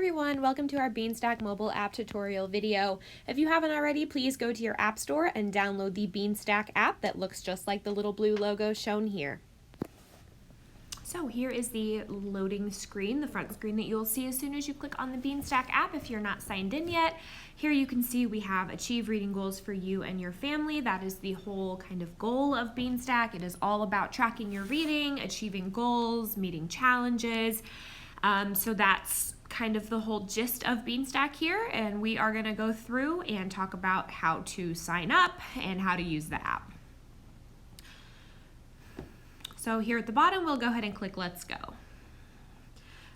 everyone, welcome to our Beanstack mobile app tutorial video. If you haven't already, please go to your app store and download the Beanstack app that looks just like the little blue logo shown here. So here is the loading screen, the front screen that you'll see as soon as you click on the Beanstack app if you're not signed in yet. Here you can see we have achieve reading goals for you and your family. That is the whole kind of goal of Beanstack. It is all about tracking your reading, achieving goals, meeting challenges. So that's kind of the whole gist of Beanstack here, and we are going to go through and talk about how to sign up and how to use the app. So here at the bottom, we'll go ahead and click Let's Go.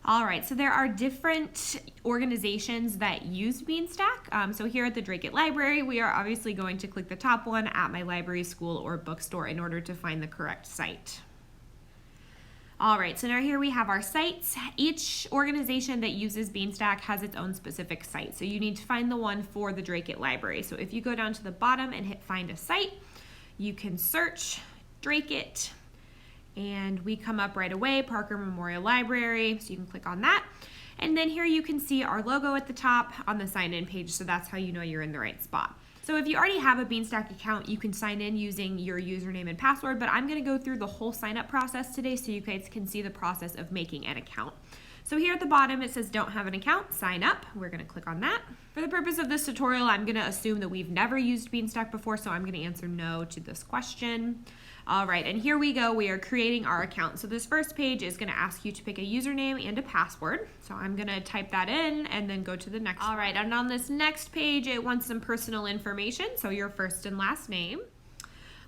All right, so there are different organizations that use Beanstack. So here at the Drake Library, we are obviously going to click the top one, at my library, school, or bookstore, in order to find the correct site. All right, so now here we have our sites. Each organization that uses Beanstack has its own specific site. So you need to find the one for the Drake Library. So if you go down to the bottom and hit find a site, you can search Drake, and we come up right away, Parker Memorial Library. So you can click on that. And then here you can see our logo at the top on the sign in page. So that's how you know you're in the right spot. So if you already have a Beanstack account, you can sign in using your username and password, but I'm gonna go through the whole sign up process today so you guys can see the process of making an account. So here at the bottom, it says don't have an account, sign up. We're gonna click on that. For the purpose of this tutorial, I'm gonna assume that we've never used Beanstack before, so I'm gonna answer no to this question. All right, and here we go. We are creating our account. So this first page is gonna ask you to pick a username and a password. So I'm gonna type that in and then go to the next. All right, and on this next page, it wants some personal information. So your first and last name.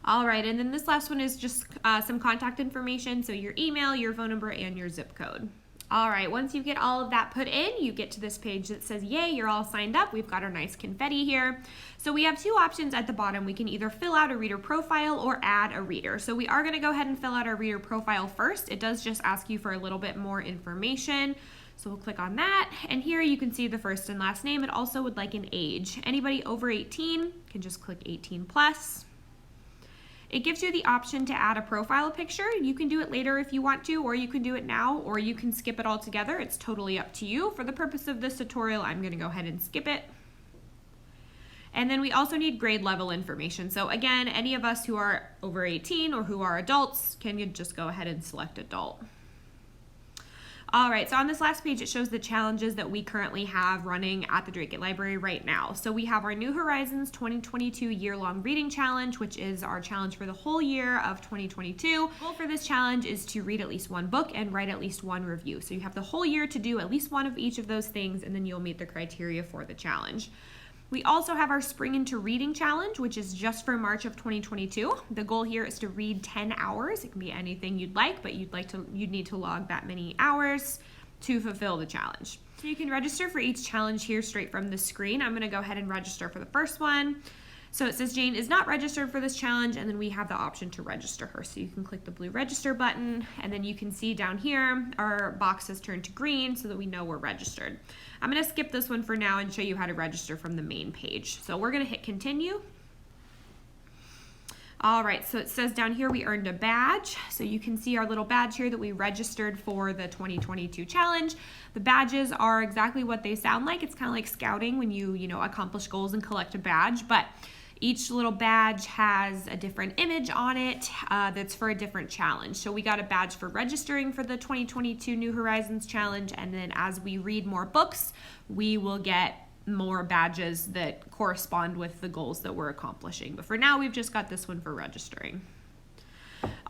All right, and then this last one is just some contact information. So your email, your phone number, and your zip code. All right, once you get all of that put in, you get to this page that says, yay, you're all signed up. We've got our nice confetti here. So we have two options at the bottom. We can either fill out a reader profile or add a reader. So we are gonna go ahead and fill out our reader profile first. It does just ask you for a little bit more information. So we'll click on that. And here you can see the first and last name. It also would like an age. Anybody over 18 can just click 18 plus. It gives you the option to add a profile picture. You can do it later if you want to, or you can do it now, or you can skip it altogether. It's totally up to you. For the purpose of this tutorial, I'm gonna go ahead and skip it. And then we also need grade level information. So again, any of us who are over 18 or who are adults can just go ahead and select adult. All right, so on this last page, it shows the challenges that we currently have running at the Drake Library right now. So we have our New Horizons 2022 year-long reading challenge, which is our challenge for the whole year of 2022. The goal for this challenge is to read at least one book and write at least one review. So you have the whole year to do at least one of each of those things, and then you'll meet the criteria for the challenge. We also have our Spring into Reading Challenge, which is just for March of 2022. The goal here is to read 10 hours. It can be anything you'd like, but you'd need to log that many hours to fulfill the challenge. So you can register for each challenge here straight from the screen. I'm gonna go ahead and register for the first one. So it says Jane is not registered for this challenge, and then we have the option to register her. So you can click the blue register button, and then you can see down here, our box has turned to green so that we know we're registered. I'm gonna skip this one for now and show you how to register from the main page. So we're gonna hit continue. All right, so it says down here we earned a badge. So you can see our little badge here that we registered for the 2022 challenge. The badges are exactly what they sound like. It's kind of like scouting when you accomplish goals and collect a badge, but each little badge has a different image on it that's for a different challenge. So we got a badge for registering for the 2022 New Horizons Challenge, and then as we read more books, we will get more badges that correspond with the goals that we're accomplishing. But for now, we've just got this one for registering.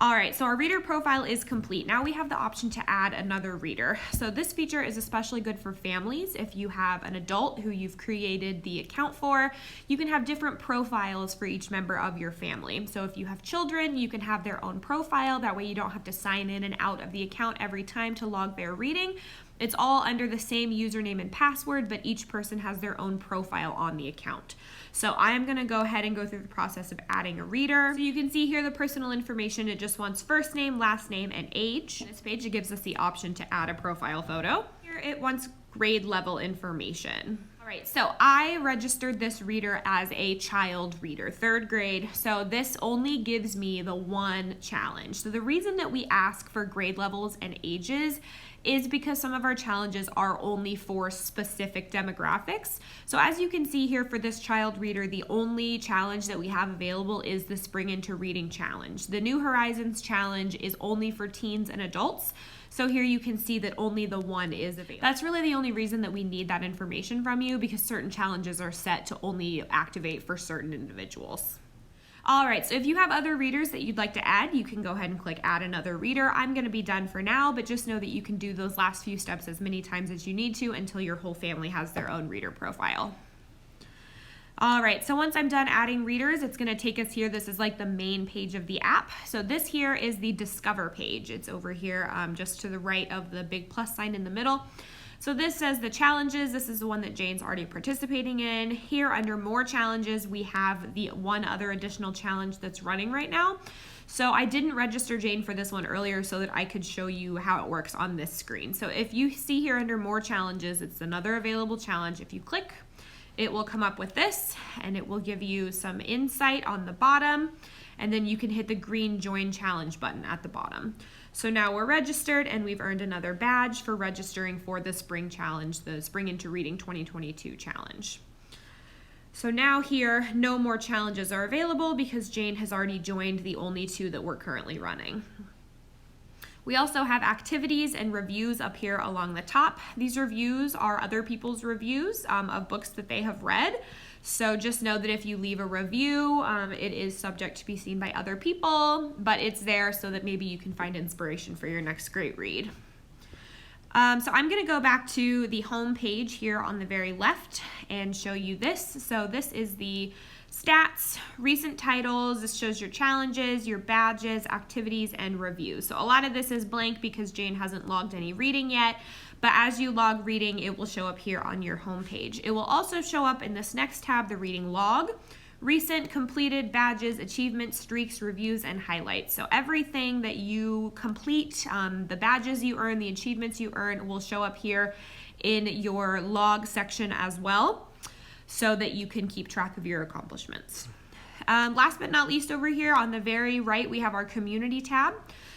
All right, so our reader profile is complete. Now we have the option to add another reader. So this feature is especially good for families. If you have an adult who you've created the account for, you can have different profiles for each member of your family. So if you have children, you can have their own profile. That way you don't have to sign in and out of the account every time to log their reading. It's all under the same username and password, but each person has their own profile on the account. So I am gonna go ahead and go through the process of adding a reader. So you can see here the personal information. It just wants first name, last name, and age. On this page, it gives us the option to add a profile photo. Here it wants grade level information. All Right, so I registered this reader as a child reader, 3rd grade, so this only gives me the one challenge. So the reason that we ask for grade levels and ages is because some of our challenges are only for specific demographics. So as you can see here for this child reader, the only challenge that we have available is the Spring Into Reading Challenge. The New Horizons Challenge is only for teens and adults. So here you can see that only the one is available. That's really the only reason that we need that information from you, because certain challenges are set to only activate for certain individuals. All right, so if you have other readers that you'd like to add, you can go ahead and click add another reader. I'm gonna be done for now, but just know that you can do those last few steps as many times as you need to until your whole family has their own reader profile. All right, so once I'm done adding readers, it's gonna take us here. This is like the main page of the app. So this here is the Discover page. It's over here just to the right of the big plus sign in the middle. So this says the challenges. This is the one that Jane's already participating in. Here under more challenges, we have the one other additional challenge that's running right now. So I didn't register Jane for this one earlier so that I could show you how it works on this screen. So if you see here under more challenges, it's another available challenge. If you click, it will come up with this, and it will give you some insight on the bottom, and then you can hit the green Join Challenge button at the bottom. So now we're registered, and we've earned another badge for registering for the Spring Challenge, the Spring Into Reading 2022 Challenge. So now here, no more challenges are available because Jane has already joined the only 2 that we're currently running. We also have activities and reviews up here along the top. These reviews are other people's reviews of books that they have read. So just know that if you leave a review, it is subject to be seen by other people, but it's there so that maybe you can find inspiration for your next great read. So I'm gonna go back to the home page here on the very left and show you this. So this is the stats, recent titles. This shows your challenges, your badges, activities, and reviews. So a lot of this is blank because Jane hasn't logged any reading yet, but as you log reading, it will show up here on your home page. It will also show up in this next tab, the reading log, recent, completed, badges, achievements, streaks, reviews, and highlights. So everything that you complete, the badges you earn, the achievements you earn will show up here in your log section as well, so that you can keep track of your accomplishments. Last but not least, over here on the very right, we have our community tab.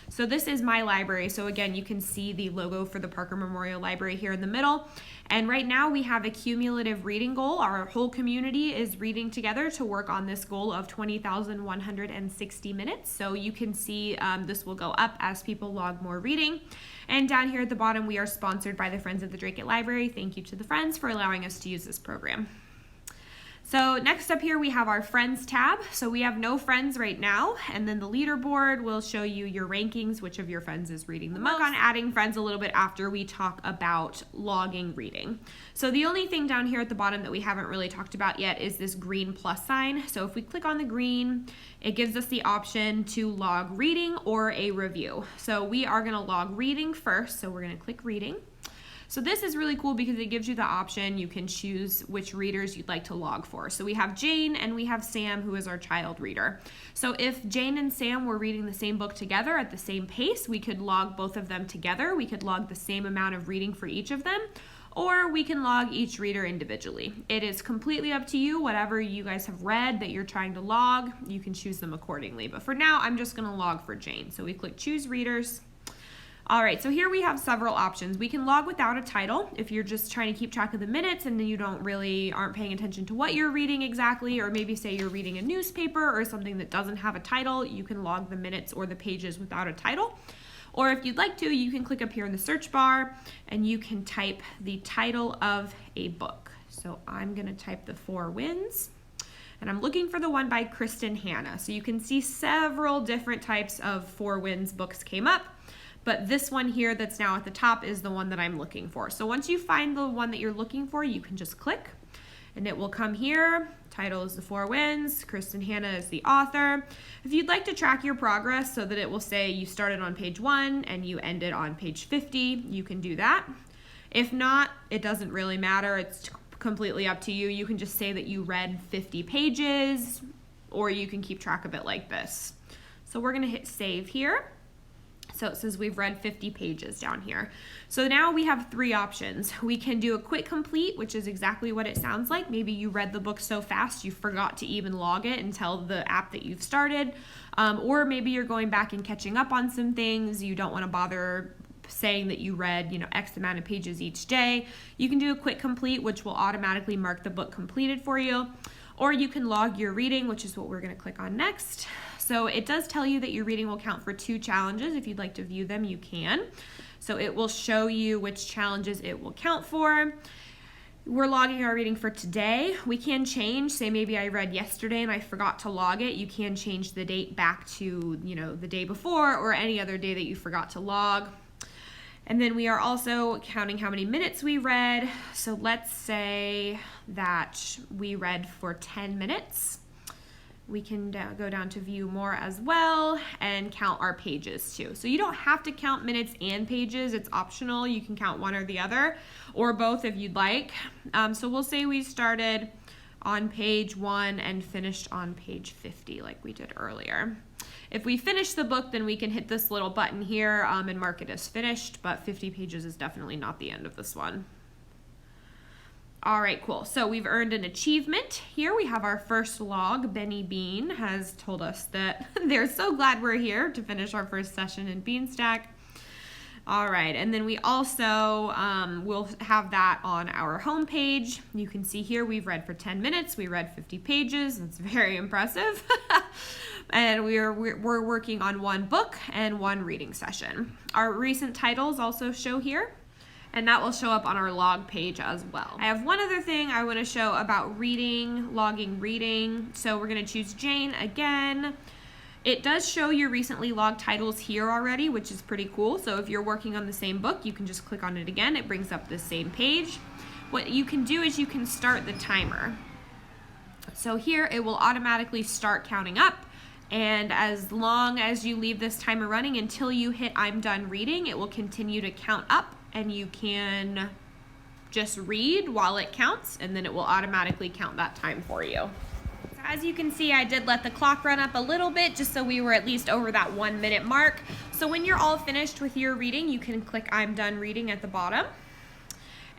So this is my library. So again, you can see the logo for the Parker Memorial Library here in the middle. And right now we have a cumulative reading goal. Our whole community is reading together to work on this goal of 20,160 minutes. So you can see this will go up as people log more reading. And down here at the bottom, we are sponsored by the Friends of the Drake Library. Thank you to the Friends for allowing us to use this program. So next up here we have our Friends tab. So we have no friends right now, and then the leaderboard will show you your rankings, which of your friends is reading the most. We'll work on adding friends a little bit after we talk about logging reading. So the only thing down here at the bottom that we haven't really talked about yet is this green plus sign. So if we click on the green, it gives us the option to log reading or a review. So we are going to log reading first, so we're going to click reading. So this is really cool because it gives you the option. You can choose which readers you'd like to log for. So we have Jane and we have Sam, who is our child reader. So if Jane and Sam were reading the same book together at the same pace, we could log both of them together. We could log the same amount of reading for each of them, or we can log each reader individually. It is completely up to you. Whatever you guys have read that you're trying to log, you can choose them accordingly. But for now, I'm just gonna log for Jane. So we click choose readers. All right, so here we have several options. We can log without a title if you're just trying to keep track of the minutes and then you aren't paying attention to what you're reading exactly, or maybe say you're reading a newspaper or something that doesn't have a title, you can log the minutes or the pages without a title. Or if you'd like to, you can click up here in the search bar and you can type the title of a book. So I'm gonna type The Four Winds, and I'm looking for the one by Kristen Hanna. So you can see several different types of Four Winds books came up, but this one here that's now at the top is the one that I'm looking for. So once you find the one that you're looking for, you can just click and it will come here. Title is The Four Winds. Kristen Hanna is the author. If you'd like to track your progress so that it will say you started on page 1 and you ended on page 50, you can do that. If not, it doesn't really matter. It's completely up to you. You can just say that you read 50 pages, or you can keep track of it like this. So we're gonna hit save here. So it says we've read 50 pages down here. So now we have 3 options. We can do a quick complete, which is exactly what it sounds like. Maybe you read the book so fast you forgot to even log it and tell the app that you've started. Or maybe you're going back and catching up on some things. You don't want to bother saying that you read, X amount of pages each day. You can do a quick complete, which will automatically mark the book completed for you. Or you can log your reading, which is what we're going to click on next. So it does tell you that your reading will count for 2 challenges. If you'd like to view them, you can. So it will show you which challenges it will count for. We're logging our reading for today. We can change, say maybe I read yesterday and I forgot to log it. You can change the date back to, the day before or any other day that you forgot to log. And then we are also counting how many minutes we read. So let's say that we read for 10 minutes. We can go down to view more as well and count our pages too. So you don't have to count minutes and pages. It's optional. You can count one or the other or both if you'd like. So we'll say we started on page 1 and finished on page 50 like we did earlier. If we finish the book, then we can hit this little button here and mark it as finished, but 50 pages is definitely not the end of this one. All right, cool. So we've earned an achievement. Here we have our first log. Benny Bean has told us that they're so glad we're here to finish our first session in Beanstack. All right, and then we also will have that on our home page. You can see here we've read for 10 minutes. We read 50 pages. That's very impressive. And we're working on 1 book and 1 reading session. Our recent titles also show here, and that will show up on our log page as well. I have one other thing I want to show about reading, logging reading. So we're going to choose Jane again. It does show your recently logged titles here already, which is pretty cool. So if you're working on the same book, you can just click on it again. It brings up the same page. What you can do is you can start the timer. So here it will automatically start counting up. And as long as you leave this timer running until you hit I'm done reading, it will continue to count up, and you can just read while it counts, and then it will automatically count that time for you. So as you can see, I did let the clock run up a little bit just so we were at least over that 1 minute mark. So when you're all finished with your reading, you can click I'm done reading at the bottom.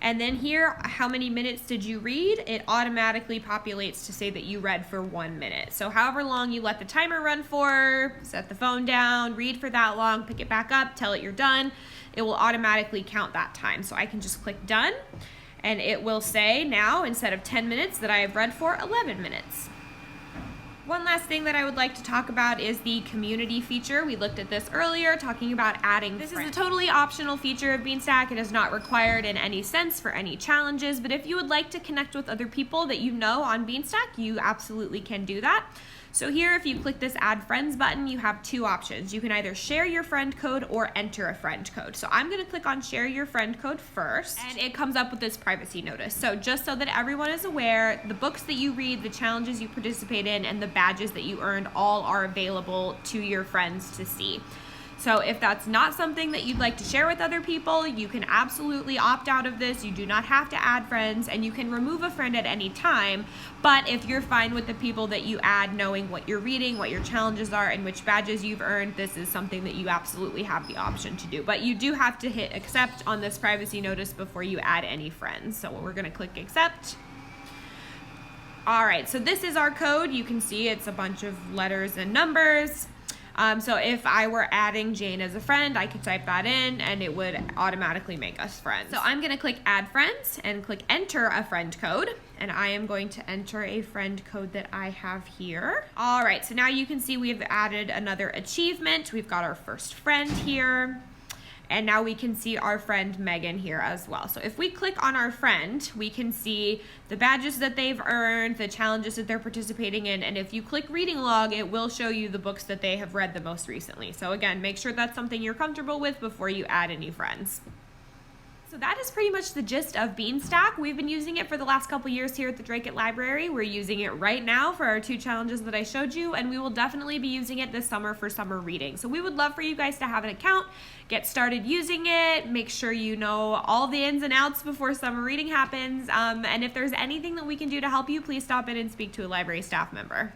And then here, how many minutes did you read? It automatically populates to say that you read for 1 minute. So however long you let the timer run for, set the phone down, read for that long, pick it back up, tell it you're done, it will automatically count that time. So I can just click done, and it will say now, instead of 10 minutes, that I have read for 11 minutes. One last thing that I would like to talk about is the community feature. We looked at this earlier, talking about adding friends. This is a totally optional feature of Beanstack. It is not required in any sense for any challenges, but if you would like to connect with other people that you know on Beanstack, you absolutely can do that. So here, if you click this Add Friends button, you have 2 options. You can either share your friend code or enter a friend code. So I'm gonna click on Share Your Friend Code first, and it comes up with this privacy notice. So just so that everyone is aware, the books that you read, the challenges you participate in, and the badges that you earned all are available to your friends to see. So if that's not something that you'd like to share with other people, you can absolutely opt out of this. You do not have to add friends, and you can remove a friend at any time. But if you're fine with the people that you add knowing what you're reading, what your challenges are, and which badges you've earned, this is something that you absolutely have the option to do. But you do have to hit accept on this privacy notice before you add any friends. So we're gonna click accept. All right, so this is our code. You can see it's a bunch of letters and numbers. So if I were adding Jane as a friend, I could type that in and it would automatically make us friends. So I'm gonna click add friends and click enter a friend code. And I am going to enter a friend code that I have here. All right, so now you can see we've added another achievement. We've got our first friend here. And now we can see our friend Megan here as well. So if we click on our friend, we can see the badges that they've earned, the challenges that they're participating in, and if you click reading log, it will show you the books that they have read the most recently. So again, make sure that's something you're comfortable with before you add any friends. So that is pretty much the gist of Beanstack. We've been using it for the last couple years here at the Drake Library. We're using it right now for our 2 challenges that I showed you, and we will definitely be using it this summer for summer reading. So we would love for you guys to have an account, get started using it, make sure you know all the ins and outs before summer reading happens, and if there's anything that we can do to help you, please stop in and speak to a library staff member.